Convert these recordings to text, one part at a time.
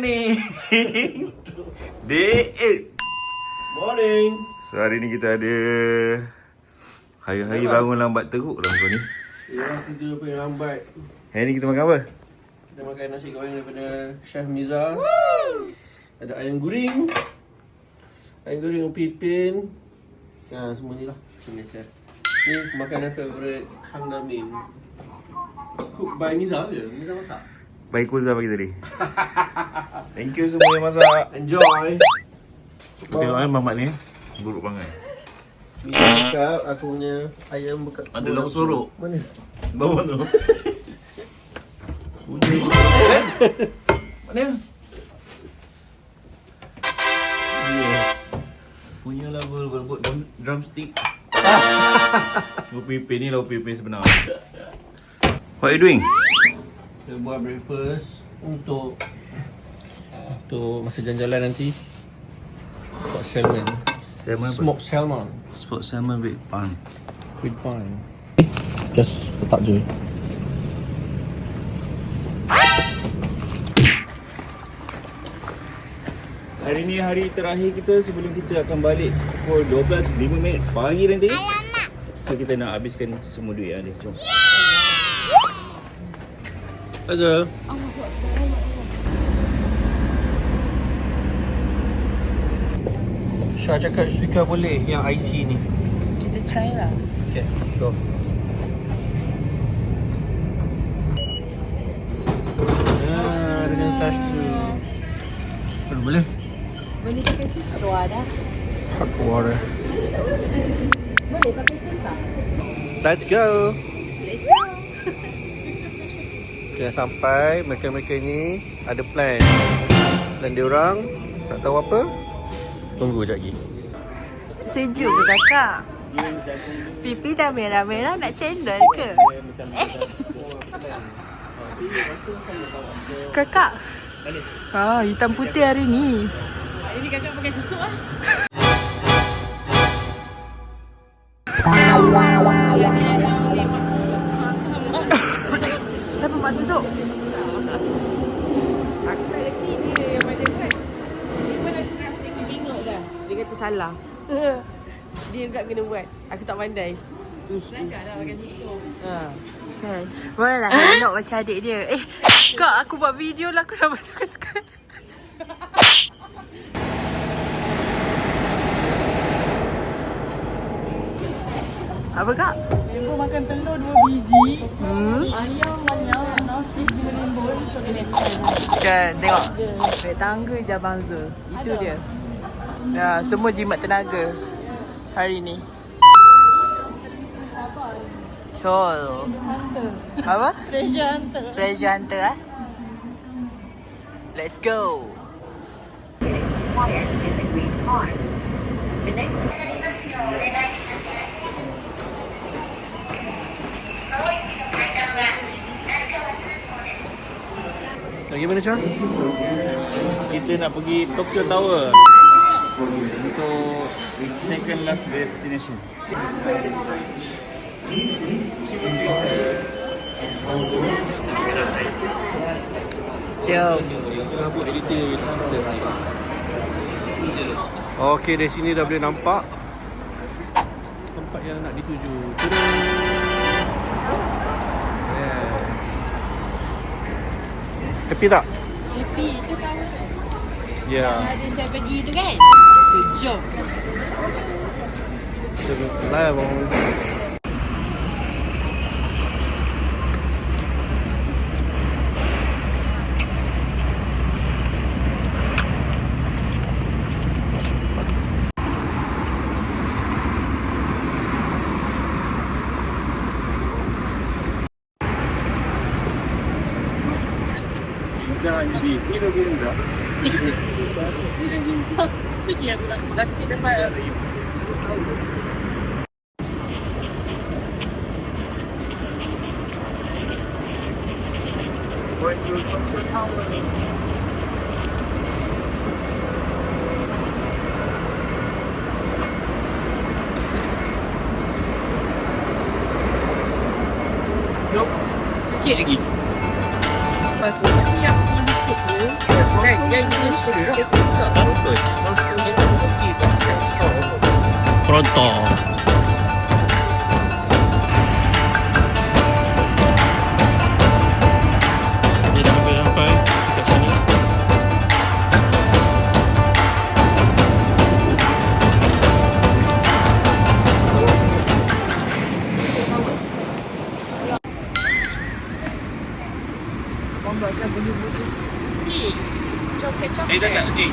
morning. Day 8. Morning. So hari ni kita ada hari-hari bangun lambat teruk lah kau ni. Ya, tidur paling lambat. Hari ni kita makan apa? Kita makan nasi goreng daripada Chef Miza. Ada ayam goreng. Ayam goreng Pipin. Semua ni lah. Macam biasa. Ni makanan favourite Hang Damin. Cook by Miza ke? Miza masak? Baik Koza bagi tadi. Thank you semua yang masak. Enjoy. Kau tengok kan mamak ni buruk banget. Miza cakap aku punya ayam bekat. Ada lauk sorok. Mana? Bawah tu. Mana? Punya lah berbut drumstick. Lauk pipin ni lauk pipin sebenar. What are you doing? Kita buat breakfast untuk masa jalan-jalan nanti. Buat salmon. Salmon apa? Smoked salmon. Smoked salmon with pan. With pan. Just letak je. Hari ni hari terakhir kita sebelum kita akan balik pukul 12.05 pagi nanti. Alamak. So kita nak habiskan semua duit yang ada. Jom. Azal. Syah cakap Suika boleh yang IC ni. Kita try lah. Okay, go. Dengan touch tu. Boleh? Boleh pakai suka dah. Hot water. Boleh pakai suka. Let's go. Let's go. Okay, sampai mereka-mereka ni ada plan. Dan diorang nak tahu apa? Tunggu sekejap lagi. Sejuk ke kakak? Pipi dah merah-merah nak cendol ke? Kakak. Hitam putih hari ni. Hari ni kakak pakai susuk lah. Siapa mak susuk? Aku tak reti dia yang mana buat. Dia pun aku rasa dia bingok dah. Dia kata salah. Dia juga kena buat. Aku tak pandai. Belajar lah pakai susuk. Kan. Boleh lah nak macam adik dia. Kak, aku buat video lah. Aku nak baca sekarang. Apa kak? Lembu makan telur 2 biji. Ayam banyak, nasi berimbun. So kena Kan, tengok. Naik tangga je Abang Zul. Itu dia. Semua jimat tenaga hari ni. Chol. Apa? treasure hunter. Treasure hunter ah. Let's go. Gimana Syah? Kita nak pergi Tokyo Tower untuk second last destination. Jom. Buat editing. Okey, dari sini dah boleh nampak tempat yang nak dituju. Yeah. Happy tak? Happy, itu tahu tu. Ya. Ada 7D tu kan? Sejam. Live on. Pizza di Hiro Ginza. Fikir aku dah sikit dapat. Going to Tokyo Tower. Sikit lagi. Lepas tu nak siap biskut tu. Kan? kan? Yang jenis dia buka. Betul. Pronto. Ini dah hampir sampai kat sini. Tak.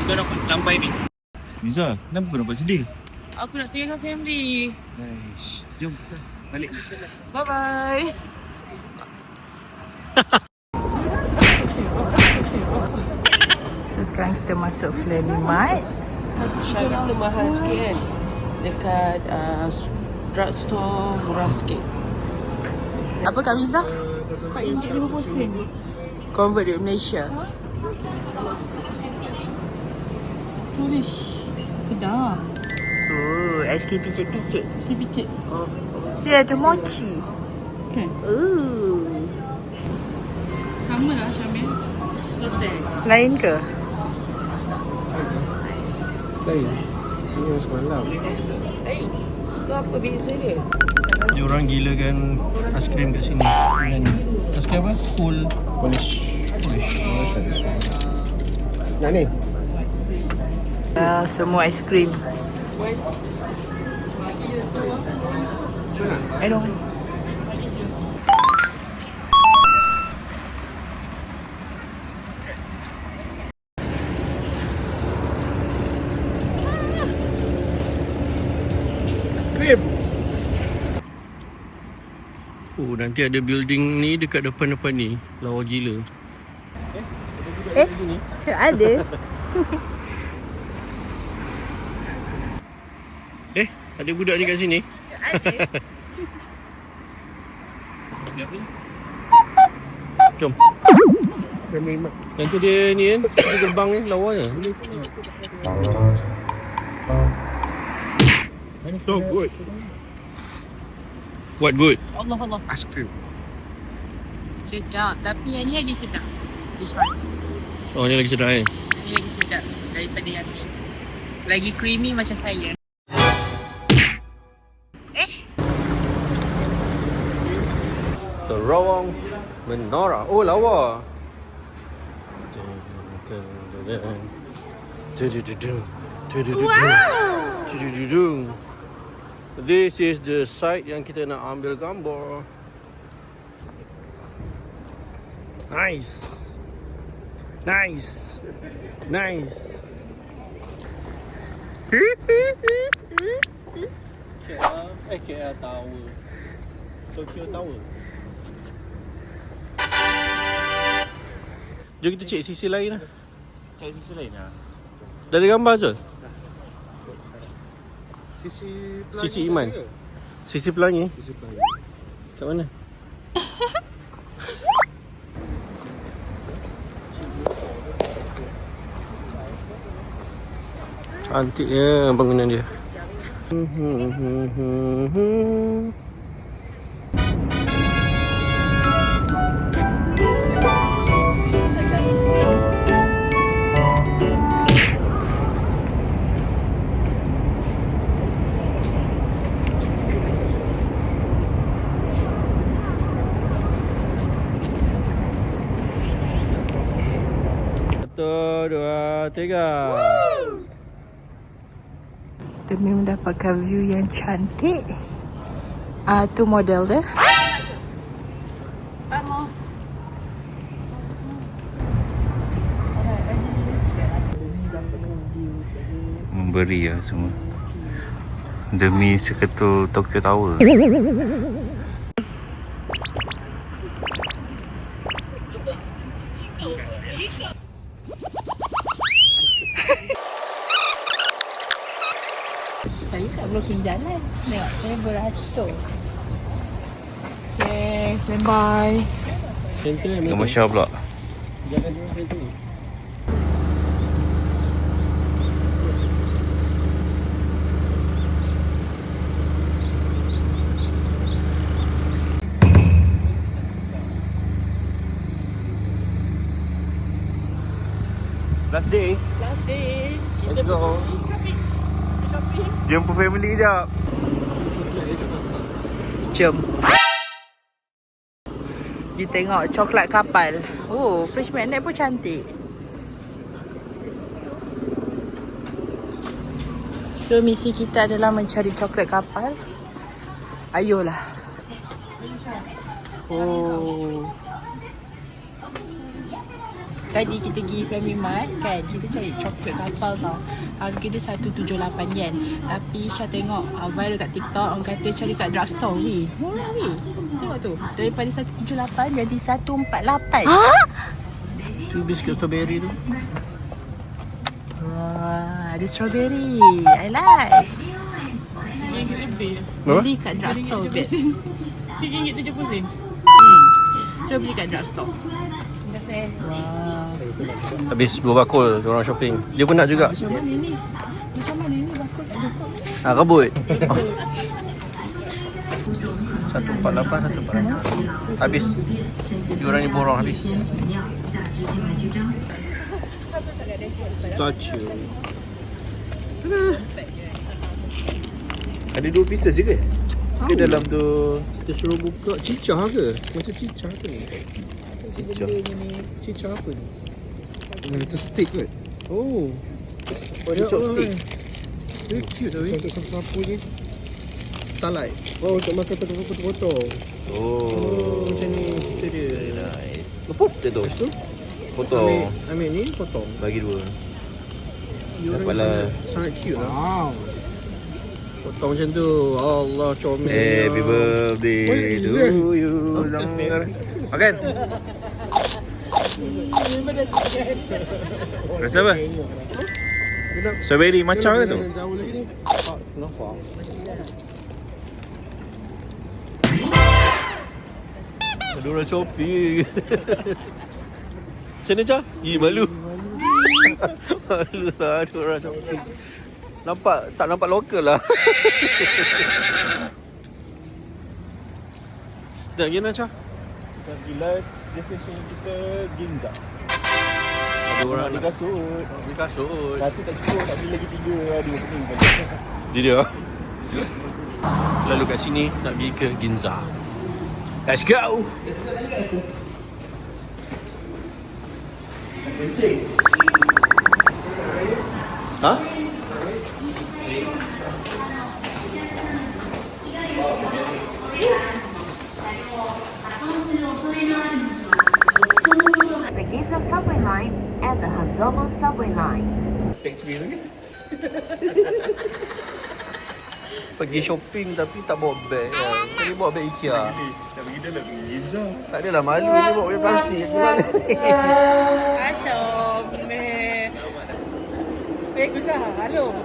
Kau nak lampai ni. Miza, kenapa kau nampak sedih? Aku nak tinggalkan family. Aish, jom kita balik. Bye-bye. So sekarang kita masuk Flanny Mart. Syarat tu mahal sikit kan? Dekat drugstore murah sikit. Apa Kak Miza? RM4.50. Convert di Malaysia. Tulis. Sedap. Aiskrim picit-picit. Sikit picit. Dia ada mochi. Kan? Sama lah Syamil. Lotek. Lain ke? Lain. Ini semalam. Tu apa beza dia? Dia orang gilakan aiskrim kat sini. Dengan aiskrim apa? Polish. Nak ni? Semua aiskrim. I don't. Oh, nanti ada building ni dekat depan-depan ni. Lawa gila. Ada. Ada budak ni kat sini? Jom. Nanti dia ni kan, ada gerbang ni, lawa je. So good. What good? Allah. Ice cream. Sedap. Tapi yang ni lagi sedap. This one. Oh, ni lagi sedap eh? Ini lagi sedap daripada yang ni. Lagi creamy macam saya. Terowong Menara. Oh, lawa. Wow. This is the site yang kita nak ambil gambar. Nice. KL Tower. Tokyo Tower. Jom kita cek sisi lain lah. Cari sisi lain lah. Dah ada gambar Zul? Sisi pelangi. Sisi Iman. Sisi pelangi? Sisi pelangi. Kat mana? Cantiknya bangunan dia. Satu, dua, tiga. Demi mendapatkan view yang cantik. Tu model dia. Memberi lah semua. Demi seketul Tokyo Tower. Saya kat blocking jalan. Tengok, saya beratur. Okay, bye. Nama Syah pula. Jalan dia macam tu. Last day. Last day. Let's go. Shopping. Shopping. Jumpa family jap. Jom. Kita tengok coklat kapal. Oh, fresh magnet pun cantik. So, misi kita adalah mencari coklat kapal. Ayolah. Oh. Tadi kita pergi Family Mart kan, kita cari coklat kapal tau. Harga dia 178 yen. Tapi Syah tengok viral kat TikTok, orang kata cari kat drugstore weh. Murah weh. Tengok tu. Daripada 178 jadi 148. Tu biskut strawberry tu. Wah, ada strawberry. I like. Beli kat drugstore bet. RM3.70. So beli kat drugstore. Wah. Habis 2 bakul orang shopping. Dia pun nak juga. Macam mana ni? Macam mana ni bakul tak ada kok. Rebut. 148, 148. Habis. Diorang ni borong habis. Statue. Ada 2 pieces je ke? Ke dalam tu Dia suruh buka cicah ke? Macam cicah ke ni? cicak. Cicah apa ni? Itu stick kot. Oh. Dia chopstick. Very cute tau. Untuk sapu-sapu ni. Starlight. Oh, untuk makan potong-potong. Oh. Macam ni. Itu dia. Nice. Lepuk dia tu. Lepas tu, Potong. ambil ni, potong. Bagi 2. Diorang Dapatlah. sangat cute lah. Wow. Potong macam tu. Allah, comel. Happy birthday to you. Makan. Rasa apa? Strawberry macam ke tu? Jauh lagi ni. Kenapa? Ada orang shopping. Macam mana Cah? Malu. Malu lah ada orang shopping. Tak nampak lokal lah. Dah gimana Cah? Kita pergi last destination kita Ginza. Ada orang Beli nak kasut. beli kasut. Satu tak cukup, tak beli lagi 3. Ada pening balik. Jadi dia. Lalu kat sini nak pergi ke Ginza. Let's go. Kencing. Ha? The Giza subway line and the Hanzobo subway line. Thanks for you. Pergi shopping tapi tak bawa beg. Tadi bawa beg IKEA. Nak pergi dalam Ginza. Tak adalah malu ni bawa beg plastik. Gimana? Kacau. Kusah. Halo.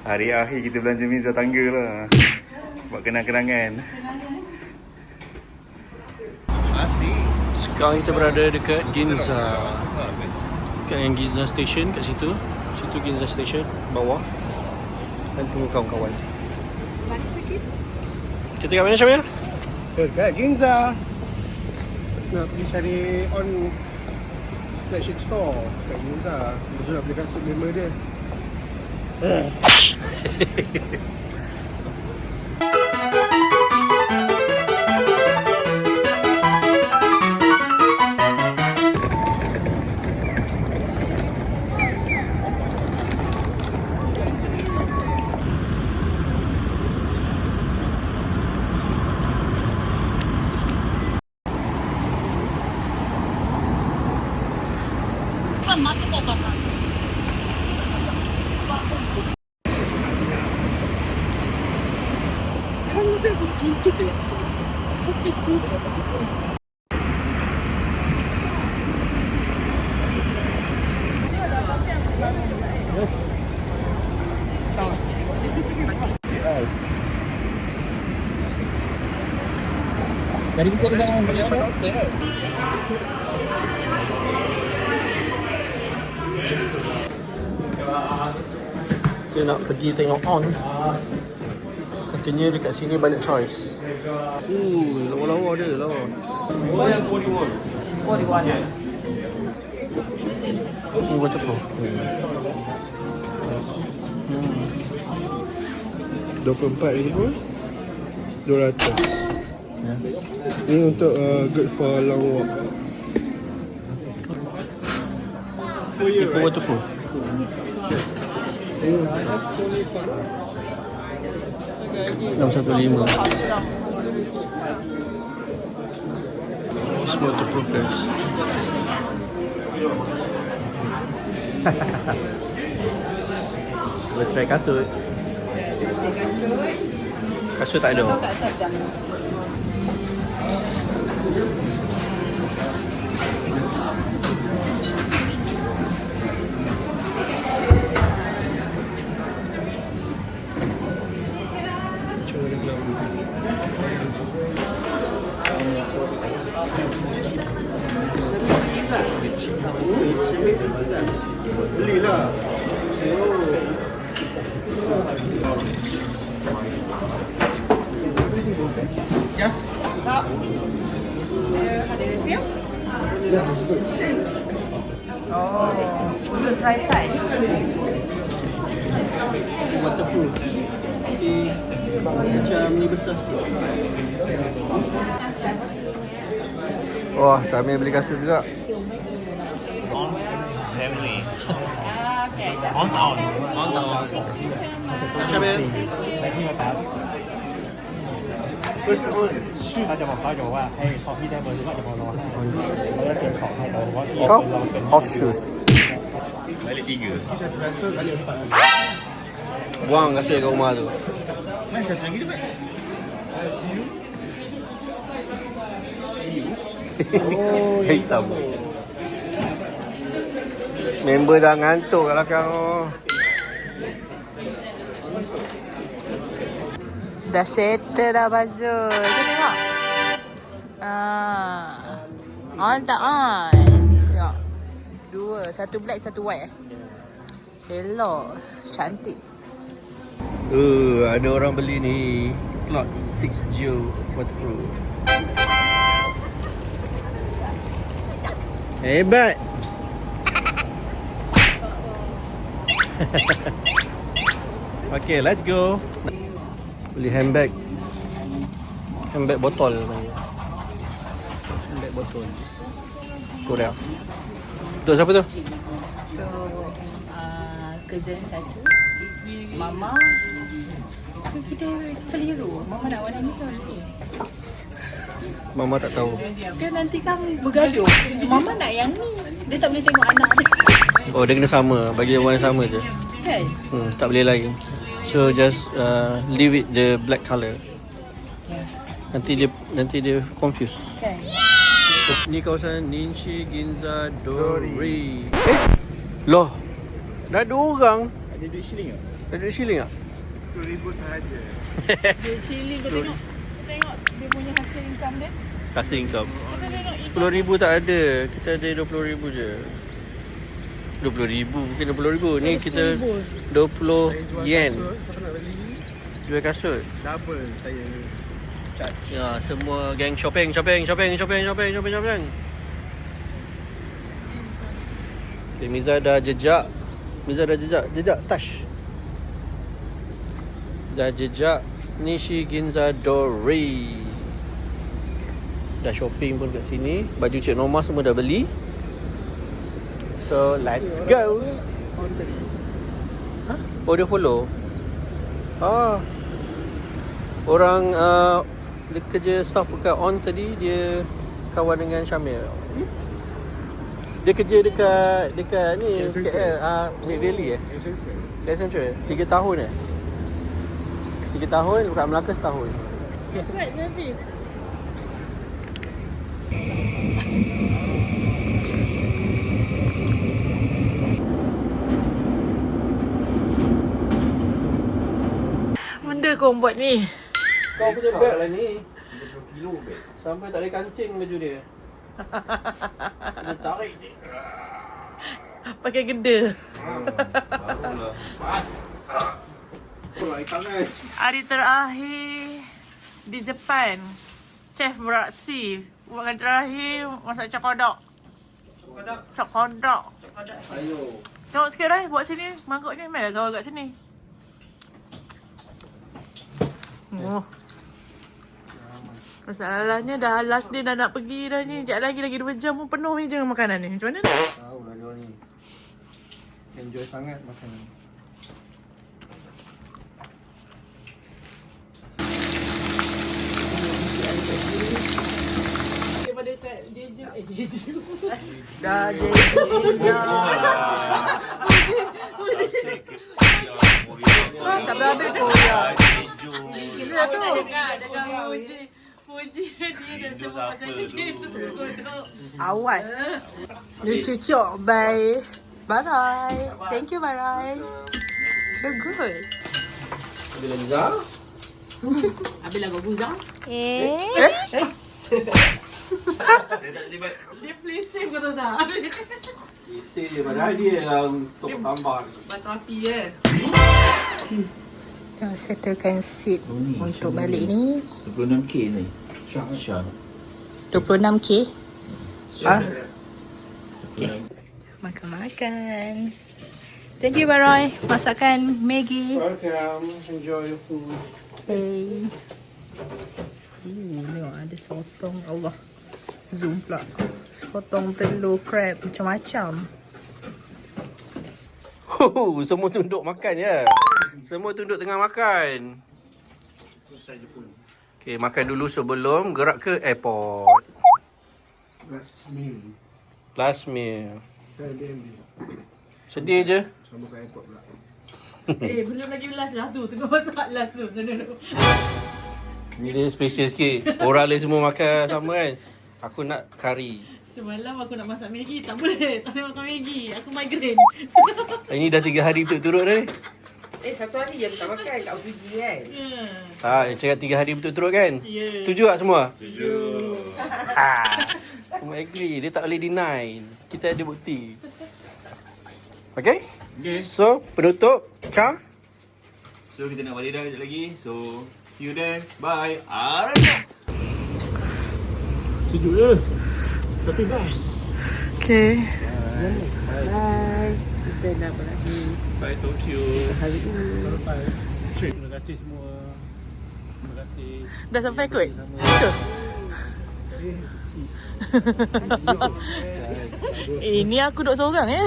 Hari akhir kita belanja Ginza tangga lah. Buat kenang-kenangan. Sekarang kita berada dekat Ginza. Dekat yang Ginza Station kat situ. Situ Ginza Station bawah. Dan tunggu kawan-kawan. Manis sikit. Kita kat mana Syamil? Dekat Ginza. Nak pergi cari on flagship store kat Ginza. Lepas tu nak beli kasut member dia. Kita nak pergi tengok on. Kata Katanya dekat sini banyak choice. Lawa-lawa dia, lawa. More than 41. 41. Yeah. Ini waterproof. 24,200. Ya. Ini untuk good for long walk. Ini pun waterproof. 615. Semua waterproof guys. Cuba try kasut. Kasut tak ada. Belilah. Ya. Ada review? Oh, untuk try size. Waterproof. Macam ni besar sikit. Wah, Syamil beli kasut juga. Family. Okay. Syamil. First of all เขาจะบอกว่าให้ของพี่ได้เบอร์หรือว่าจะมารอเราจะเตรียมของให้เราเพราะที่ Kau เราเป็น off shoes. Balik 3. Satu kasut balik 4. Buang kasut kat rumah tu. Mana satu lagi tu, Pak? Hitam. Member dah ngantuk kat belakang tu. Dah settle dah buzzer. Kita tengok. On tak on? Tengok. Dua. Satu black, satu white Hello. Cantik. Ada orang beli ni. Cloud 6 Geo waterproof. Hebat. Okay, let's go. Beli handbag. Handbag botol namanya. Handbag botol. Korea. Untuk siapa tu? Untuk cousin satu. Mama. Kita keliru. Mama nak warna ni ke warna ni? Mama tak tahu. Kan nanti kan bergaduh. Mama nak yang ni. Dia tak boleh tengok anak dia. Oh, dia kena sama. Bagi dia warna sama je. Kan? Tak boleh lain. So just leave it the black colour. Nanti dia confuse. Kan? Ni kawasan Nishi Ginza Dori. Loh. Dah ada orang. Ada duit shilling tak? Ada duit shilling tak? 10,000 sahaja. Dia shilling kau tengok. Tengok dia punya hasil income dia. Kasih income. Kita tengok 10,000 tak ada. Kita ada 20,000 je. 20,000 bukan 20,000. Ni kita 20 yen. Siapa nak beli? Jual kasut. Double saya charge. Ya, semua geng shopping. Okay, Miza dah jejak touch. Dah jejak Nishi Ginza Dori. Dah shopping pun kat sini. Baju Cik Norma semua dah beli. So, let's go. Huh? Oh, dia follow? Orang dia kerja staff dekat On tadi, dia kawan dengan Syamil. Dia kerja dekat ni KL, Mid Valley KL Central. 3 tahun 3 tahun, dekat Melaka setahun. Right, selfie. Benda kau buat ni. Kau punya beg lah ni. 20 kilo beg. Sampai tak boleh kancing baju dia. Dia tarik je. Pakai geda. Barulah. Pas. Hari terakhir di Jepun. Chef beraksi. Buat terakhir masak cokodok. Cokodok. Ayo. Tengok sikit dah, buat sini. Mangkuk ni mana kau kat sini. Oh. Masalahnya dah last day dah nak pergi dah ni. Sekejap lagi 2 jam pun penuh meja makanan ni. Macam mana dah? Tahu lah dia ni. Enjoy sangat makanan. Daripada kat Jeju. Jeju. Dah Jeju dah. Sampai habis Korea. Gila tu. Dengan Puji dia dah semua pasal sikit. Awas. Dia cucuk by Barai. Thank you Barai. So good. Bila Liza? Habis lah kau guzang. Dia play safe kau tahu tak? Isi padahal dia yang tok tambah. Batu api eh. Dah settlekan seat untuk balik ni. 26k ni. Syah. 26k. Okay. Makan-makan. Thank you Barai. Masakan Maggi. Welcome. Enjoy your food. Hey. Tengok ada sotong. Allah. Zoom pula. Sotong telur crab macam-macam. Semua tunduk makan ya. Semua tunduk tengah makan. Okay, makan dulu sebelum gerak ke airport. Last meal. Sedih je. Belum lagi last lah tu. Tengah masak last tu. Ni dia special sikit. Orang lain semua makan sama kan. Aku nak kari. Semalam aku nak masak Maggi. Tak boleh. Tak boleh makan Maggi. Aku migraine. Ini dah 3 hari berturut-turut dah ni. Satu hari je aku tak makan kat Uji kan? Yang cakap 3 hari berturut-turut kan? Ya. Setuju tak semua? Setuju. Semua agree. Dia tak boleh deny. Kita ada bukti. Okay? Okay. So, penutup. Cha? So kita nak balik dah kejap lagi. So see you then. Bye. Alright. Sejuk je. Tapi best. Okay. Bye. Kita nak berakhir Bye Tokyo. hari ini. Terima kasih semua. Terima kasih. Dah sampai kot? Betul? Ini aku duduk seorang ya.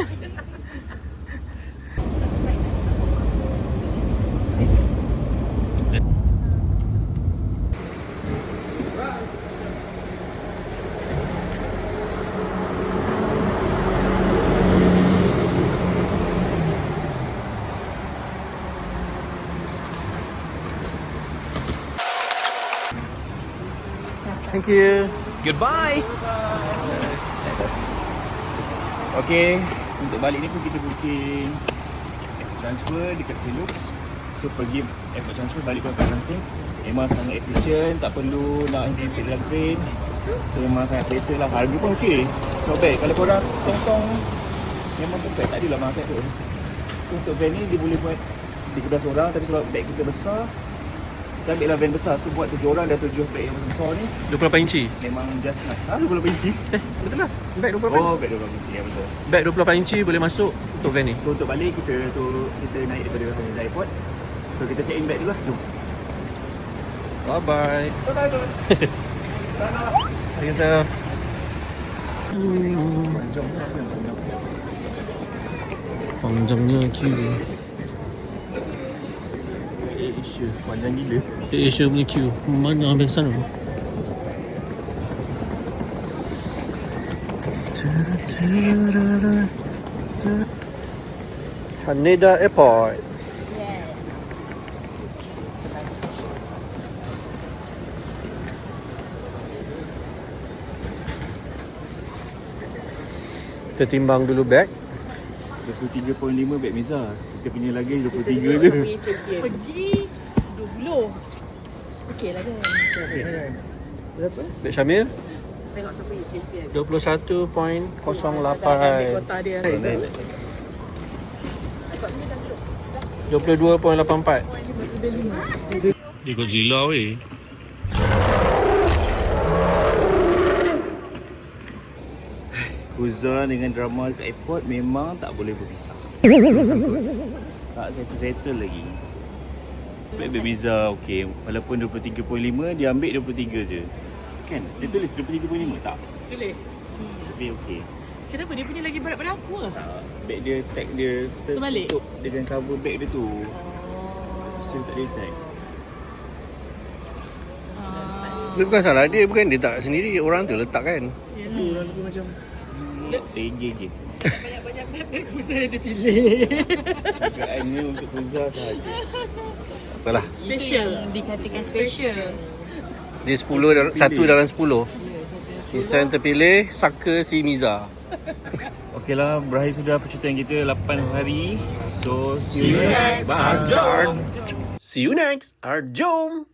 Thank you. Goodbye. Okay, untuk balik ni pun kita booking transfer dekat Hilux. So pergi airport transfer, balik pun airport transfer. Memang sangat efficient, tak perlu nak intake dalam train. So memang sangat selesa lah. Harga pun okey. Not bad. Kalau korang tong-tong memang perfect, tak adalah masalah pun. Untuk van ni dia boleh buat 13 orang, tapi sebab bag kita besar, kita ambil lah van besar. So buat 7 orang dah 7 bag yang besar ni 28 inci. memang just nice. 28 inci. Betul lah. Bag 28. Oh, bag 28 inci, ya betul. Bag 28 inci boleh masuk untuk van ni. So untuk balik kita naik daripada airport. So kita check in bag dulu lah. Jom. Bye-bye. Kita panjangnya queue. Asia panjang gila. Asia punya queue. Mana habis sana? Haneda Airport. Kita timbang dulu bag. 23.5 bag Miza. Kita punya luggage 23 je. Pergi 20. Okey lah kan? Berapa? Bag Syamil Tengok siapa yang change dia. 21.08. Kota dia. 22.84. Dia Godzilla weh. Kuza dengan drama dekat airport memang tak boleh berpisah. Tak settle lagi. Sebab Miza okey, walaupun 23.5 dia ambil 23 je. Kan? Dia tulis 23.5 tak? Boleh. Tapi okey. Kenapa dia punya lagi berat pada aku ke? Tak, bag dia tag dia Terbalik? tertutup dengan cover bag dia tu. So tak boleh tag. Dia bukan salah dia, bukan dia tak sendiri, orang tu letak kan. Tapi orang tu macam tengge je. Banyak-banyak beg aku saya dia pilih. Dugaannya untuk Kuza sahaja. Apalah. Special. Dikatakan special. Dia 10 dalam 1 dalam 10. Desain terpilih Saka si Miza. Okeylah, berakhir sudah percutian kita 8 hari. So, see you next. Bye. See you next. Arjom.